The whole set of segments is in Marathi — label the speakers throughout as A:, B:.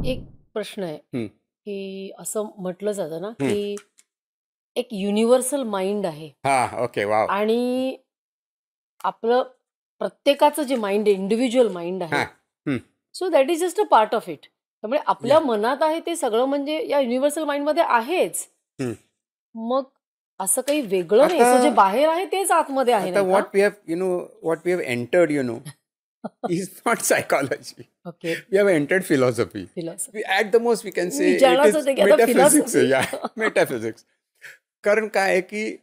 A: एक प्रश्न आहे,
B: हं,
A: की असं म्हटलं जातं ना,
B: हं.
A: की एक युनिव्हर्सल माइंड आहे
B: हां, ओके. वॉव!
A: आणि आपलं प्रत्येकाचं जे माइंड आहे, इंडिव्हिज्युअल माइंड आहे.
B: हां. हं.
A: So that is just a part of it. त्यामुळे आपल्या
B: याह!
A: मनात आहे ते सगळं म्हणजे या युनिव्हर्सल माइंडमध्ये आहेच.
B: हं.
A: मग असं काही वेगळं नाही.
B: आता
A: असं जे बाहेर आहे तेच आतमध्ये आहे,
B: आता
A: नाही का?
B: What we have entered is not psychology.
A: Okay.
B: We have entered philosophy.
A: Philosophy.
B: At the most we can say it
A: विचारणारच
B: is
A: होते, की आता
B: metaphysics.
A: फिलॉसॉफी.
B: Yeah, metaphysics. कारण काय आहे, की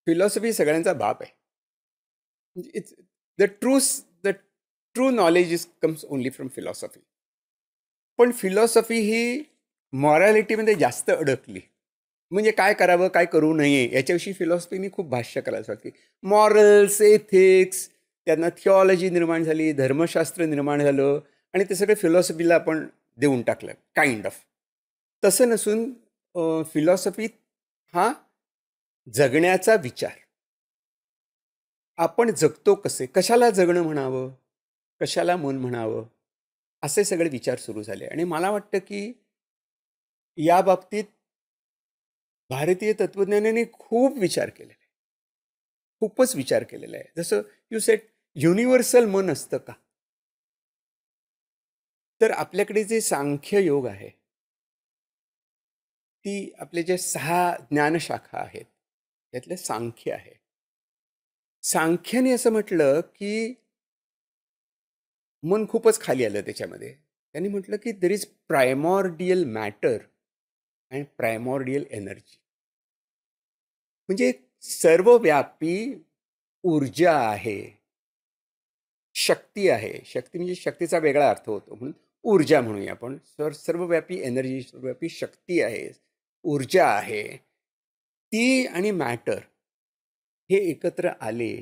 B: फिलॉसॉफी सगळ्यांचा बाप आहे. It's the true the true knowledge comes only from philosophy. पण फिलॉसॉफी ही मॉरॅलिटीमध्ये जास्त अडकली. म्हणजे काय करावं, काय करू नये याच्याविषयी फिलॉसॉफीनी खूप भाष्य करायला सुरुवात केली. मॉरल्स, एथिक्स, त्यांना थिओलॉजी निर्माण झाली, धर्मशास्त्र निर्माण झालं आणि ते सगळं फिलॉसॉफीला आपण देऊन टाकलं, काइंड ऑफ. तसं नसून फिलॉसॉफी हा जगण्याचा विचार. आपण जगतो कसे, कशाला जगणं म्हणावं, कशाला मन म्हणावं, असे सगळे विचार सुरू झाले. आणि मला वाटतं की या बाबतीत भारतीय तत्त्वज्ञानाने खूप विचार केलेला आहे. खूपच विचार केलेला आहे. जसं यू सेड युनिव्हर्सल मन असतं का? तर आपल्याकडे जे सांख्य योग आहे, ती आपले जे 6 ज्ञानशाखा आहेत, त्यातलं सांख्य आहे. सांख्याने असं म्हटलं, की मन खूपच खाली आलं त्याच्यामध्ये. त्यांनी म्हटलं, की there is primordial matter and primordial energy. म्हणजे सर्वव्यापी ऊर्जा आहे, शक्ती आहे. शक्ती म्हणजे शक्तीचा वेगळा अर्थ होतो. म्हणून ऊर्जा म्हणूया आपण. सर्वव्यापी एनर्जी, सर्वव्यापी शक्ती आहे, ऊर्जा आहे. ती आणि मॅटर हे एकत्र आले,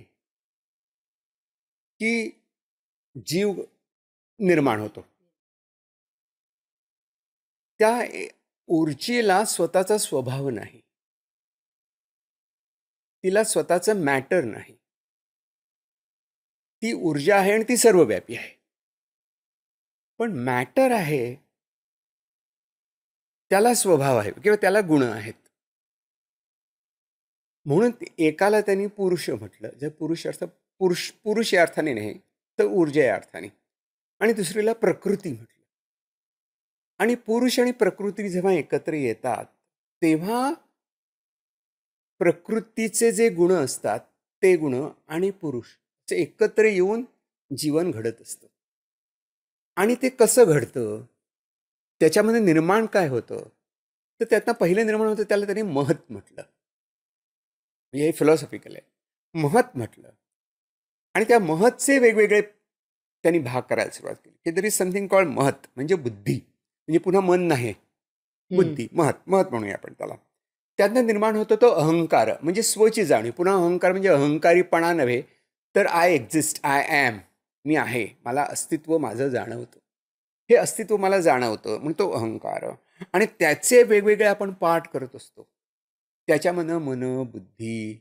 B: की जीव निर्माण होतो. त्या ऊर्जेला स्वतःचा स्वभाव नाही. तिला स्वतःचं मॅटर नाही. ती ऊर्जा आहे आणि ती सर्वव्यापी आहे. पण मॅटर आहे, त्याला स्वभाव आहे किंवा त्याला गुण आहेत. म्हणून एकाला त्यांनी पुरुष म्हटलं. जर पुरुष अर्थ पुरुष या अर्थाने नाही, तर ऊर्जा या अर्थाने. आणि दुसरीला प्रकृती म्हटलं. आणि पुरुष आणि प्रकृती जेव्हा एकत्र येतात, तेव्हा प्रकृतीचे जे गुण असतात, ते गुण आणि पुरुष ते एकत्र येऊन जीवन घडत असतं. आणि ते कसं घडतं? त्याच्यामध्ये निर्माण काय होतं? तर त्यातनं पहिलं निर्माण होतं त्याला त्यांनी महत म्हटलं. म्हणजे हे फिलॉसॉफिकल आहे. महत म्हटलं. आणि त्या महतचे वेगवेगळे त्यांनी भाग करायला सुरुवात केली, की देअर इज समथिंग कॉल्ड महत म्हणजे बुद्धी. म्हणजे पुन्हा मन नाही,
A: हं.
B: बुद्धी, महत महत म्हणूया आपण त्याला. त्यातनं निर्माण होतो तो अहंकार म्हणजे स्वची जाणीव. पुन्हा अहंकार म्हणजे अहंकारीपणा नव्हे, तर आय एक्झिस्ट, आय ॲम, मी आहे, मला अस्तित्व माझं जाणवतं. हे अस्तित्व मला जाणवतं म्हणून तो अहंकार. आणि त्याचे वेगवेगळे आपण पाठ करत असतो. त्याच्यामधनं मन, बुद्धी,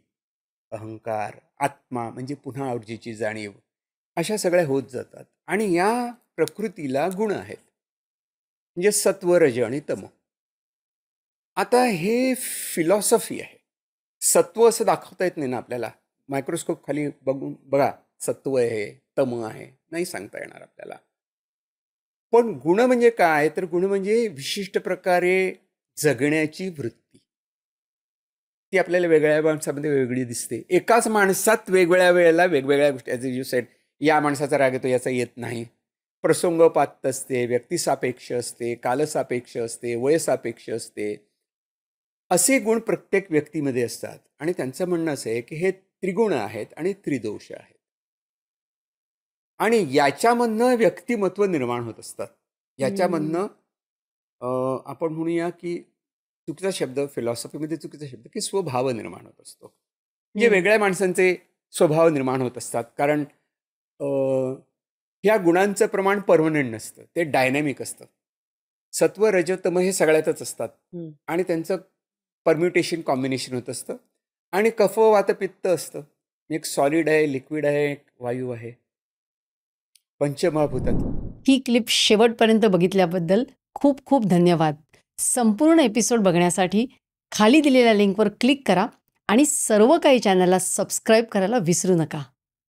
B: अहंकार, आत्मा म्हणजे पुन्हा ऊर्जेची जाणीव, अशा सगळ्या होत जातात. आणि या प्रकृतीला गुण आहेत, म्हणजे सत्व, रज आणि तम. आता हे फिलॉसॉफी आहे. सत्व असं दाखवता येत नाही ना आपल्याला. मायक्रोस्कोप खाली बघून बघा, सत्व आहे, तम आहे, नाही सांगता येणार आपल्याला. पण गुण म्हणजे काय? तर गुण म्हणजे विशिष्ट प्रकारे जगण्याची वृत्ती. ती आपल्याला वेगळ्या माणसामध्ये वेगळी दिसते. एकाच माणसात वेगवेगळ्या वेळेला वेगवेगळ्या गोष्टी, ॲज यू सेड, या माणसाचा राग येतो, याचा येत नाही. प्रसंगोपात असते, व्यक्तिसापेक्ष असते, कालसापेक्ष असते, वयसापेक्ष असते. असे गुण प्रत्येक व्यक्तीमध्ये असतात. आणि त्यांचं म्हणणं असं आहे, की हे त्रिगुण आहेत आणि त्रिदोष आहेत. आणि याच्यामधनं व्यक्तिमत्व निर्माण होत असतात.
A: हं.
B: याच्यामधनं आपण म्हणूया, की चुकीचा शब्द फिलॉसॉफीमध्ये चुकीचा शब्द, की स्वभाव निर्माण होत असतो. म्हणजे
A: हं.
B: वेगळ्या माणसांचे स्वभाव निर्माण होत असतात. कारण अ, ह्या गुणांचं प्रमाण परमनंट नसतं. ते डायनॅमिक असतं. सत्व, रज, तम हे सगळ्यातच असतात.
A: हं.
B: आणि त्यांचं परम्युटेशन, कॉम्बिनेशन होत असतं. आणि कफ, वात, पित्त असतं. एक सॉलिड आहे, लिक्विड आहे, एक वायू आहे. पंचमहाभूतातलं.
A: ही क्लिप शेवटपर्यंत बघितल्याबद्दल खूप खूप धन्यवाद. संपूर्ण एपिसोड बघण्यासाठी खाली दिलेल्या लिंकवर क्लिक करा आणि सर्व काही चॅनलला सबस्क्राईब करायला विसरू नका.